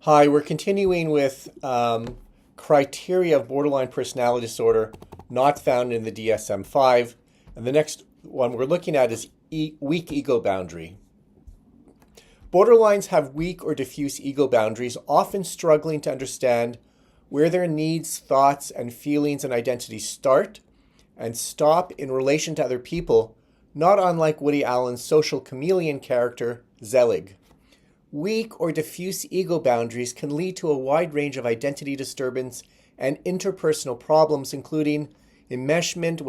Hi, we're continuing with criteria of borderline personality disorder not found in the DSM-5. And the next one we're looking at is weak ego boundary. Borderlines have weak or diffuse ego boundaries, often struggling to understand where their needs, thoughts, and feelings and identities start and stop in relation to other people, not unlike Woody Allen's social chameleon character, Zelig. Weak or diffuse ego boundaries can lead to a wide range of identity disturbance and interpersonal problems, including enmeshment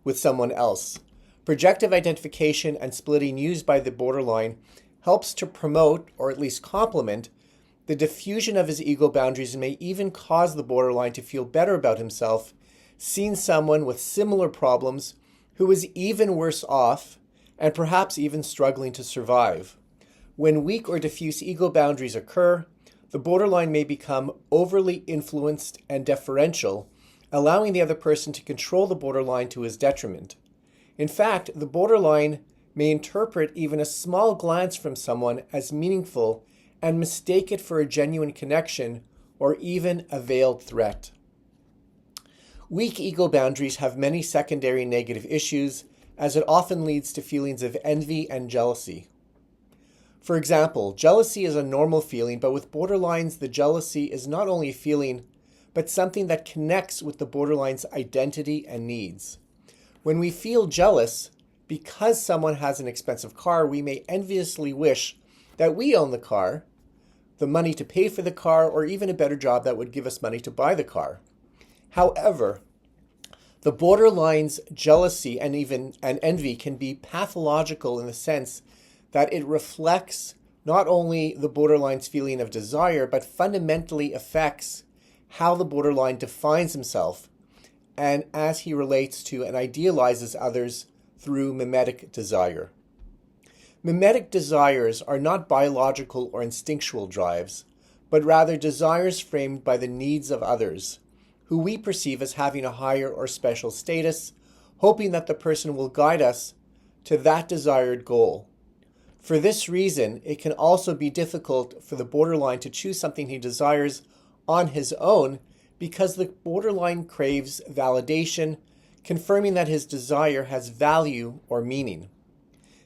with someone else. Projective identification and splitting used by the borderline helps to promote, or at least complement, the diffusion of his ego boundaries and may even cause the borderline to feel better about himself, seeing someone with similar problems who is even worse off and perhaps even struggling to survive. When weak or diffuse ego boundaries occur, the borderline may become overly influenced and deferential, allowing the other person to control the borderline to his detriment. In fact, the borderline may interpret even a small glance from someone as meaningful and mistake it for a genuine connection or even a veiled threat. Weak ego boundaries have many secondary negative issues, as it often leads to feelings of envy and jealousy. For example, jealousy is a normal feeling, but with borderlines, the jealousy is not only a feeling, but something that connects with the borderline's identity and needs. When we feel jealous, because someone has an expensive car, we may enviously wish that we own the car, the money to pay for the car, or even a better job that would give us money to buy the car. However, the borderline's jealousy and envy can be pathological in the sense that it reflects not only the borderline's feeling of desire, but fundamentally affects how the borderline defines himself and as he relates to and idealizes others through mimetic desire. Mimetic desires are not biological or instinctual drives, but rather desires framed by the needs of others, who we perceive as having a higher or special status, hoping that the person will guide us to that desired goal. For this reason, it can also be difficult for the borderline to choose something he desires on his own because the borderline craves validation, confirming that his desire has value or meaning.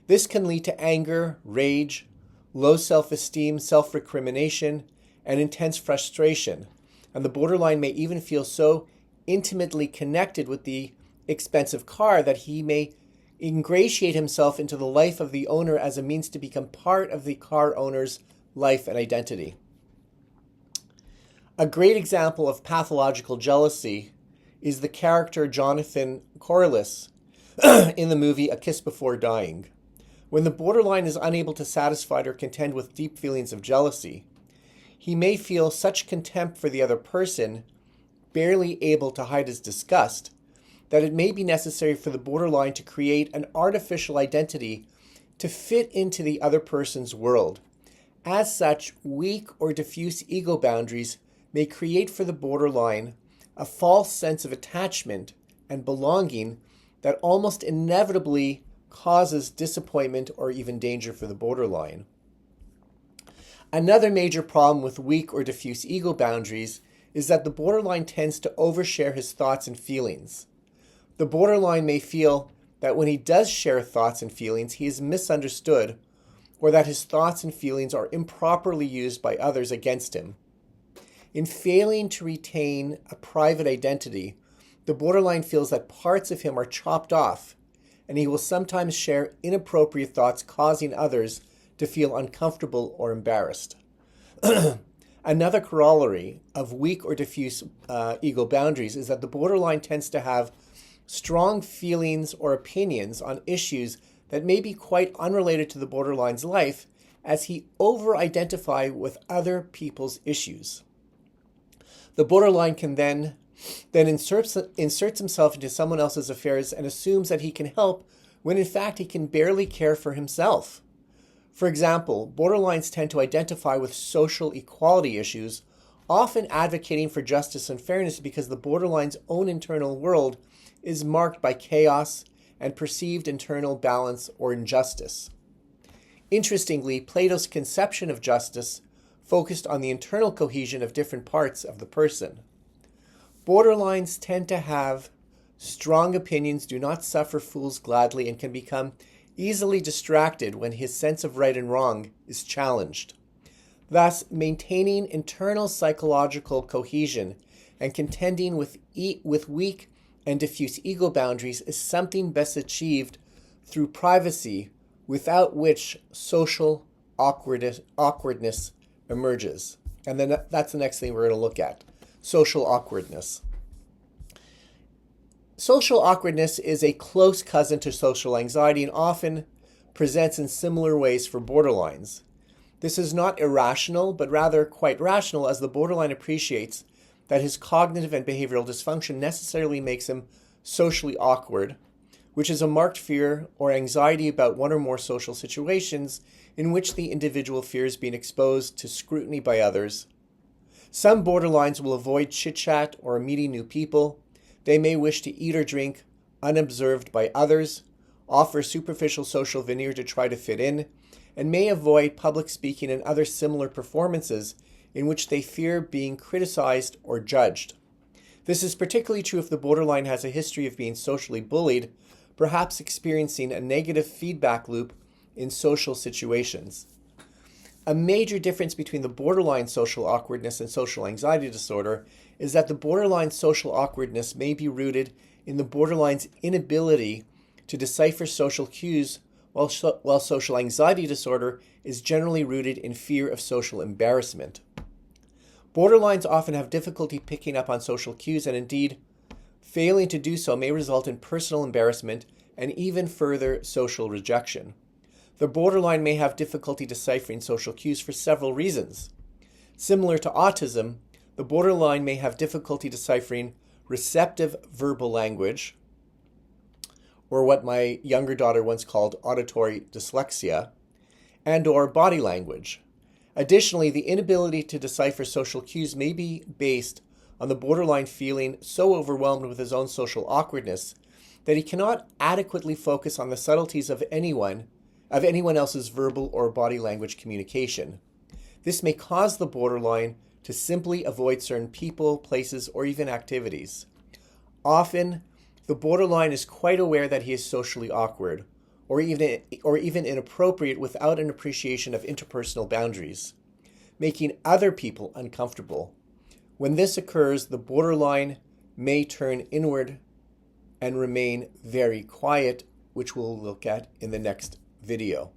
This can lead to anger, rage, low self-esteem, self-recrimination, and intense frustration. And the borderline may even feel so intimately connected with the expensive car that he may ingratiate himself into the life of the owner as a means to become part of the car owner's life and identity. A great example of pathological jealousy is the character Jonathan Corliss in the movie A Kiss Before Dying. When the borderline is unable to satisfy or contend with deep feelings of jealousy, he may feel such contempt for the other person, barely able to hide his disgust, that it may be necessary for the borderline to create an artificial identity to fit into the other person's world. As such, weak or diffuse ego boundaries may create for the borderline a false sense of attachment and belonging that almost inevitably causes disappointment or even danger for the borderline. Another major problem with weak or diffuse ego boundaries is that the borderline tends to overshare his thoughts and feelings. The borderline may feel that when he does share thoughts and feelings, he is misunderstood, or that his thoughts and feelings are improperly used by others against him. In failing to retain a private identity, the borderline feels that parts of him are chopped off, and he will sometimes share inappropriate thoughts, causing others to feel uncomfortable or embarrassed. Another corollary of weak or diffuse ego boundaries is that the borderline tends to have strong feelings or opinions on issues that may be quite unrelated to the borderline's life, as he over-identify with other people's issues. The borderline can then inserts himself into someone else's affairs and assumes that he can help when in fact he can barely care for himself. For example, borderlines tend to identify with social equality issues, often advocating for justice and fairness because the borderline's own internal world is marked by chaos and perceived internal balance or injustice. Interestingly, Plato's conception of justice focused on the internal cohesion of different parts of the person. Borderlines tend to have strong opinions, do not suffer fools gladly, and can become easily distracted when his sense of right and wrong is challenged. Thus, maintaining internal psychological cohesion and contending with weak and diffuse ego boundaries is something best achieved through privacy, without which social awkwardness emerges. And then that's the next thing we're going to look at, social awkwardness. Social awkwardness is a close cousin to social anxiety and often presents in similar ways for borderlines. This is not irrational, but rather quite rational, as the borderline appreciates that his cognitive and behavioral dysfunction necessarily makes him socially awkward, which is a marked fear or anxiety about one or more social situations in which the individual fears being exposed to scrutiny by others. Some borderlines will avoid chit-chat or meeting new people. They may wish to eat or drink unobserved by others, offer superficial social veneer to try to fit in, and may avoid public speaking and other similar performances in which they fear being criticized or judged. This is particularly true if the borderline has a history of being socially bullied, perhaps experiencing a negative feedback loop in social situations. A major difference between the borderline social awkwardness and social anxiety disorder is that the borderline social awkwardness may be rooted in the borderline's inability to decipher social cues, while social anxiety disorder is generally rooted in fear of social embarrassment. Borderlines often have difficulty picking up on social cues, and indeed, failing to do so may result in personal embarrassment and even further social rejection. The borderline may have difficulty deciphering social cues for several reasons. Similar to autism, the borderline may have difficulty deciphering receptive verbal language, or what my younger daughter once called auditory dyslexia, and or body language. Additionally, the inability to decipher social cues may be based on the borderline feeling so overwhelmed with his own social awkwardness that he cannot adequately focus on the subtleties of anyone else's verbal or body language communication. This may cause the borderline to simply avoid certain people, places, or even activities. Often, the borderline is quite aware that he is socially awkward, or even inappropriate without an appreciation of interpersonal boundaries, making other people uncomfortable. When this occurs, the borderline may turn inward and remain very quiet, which we'll look at in the next video.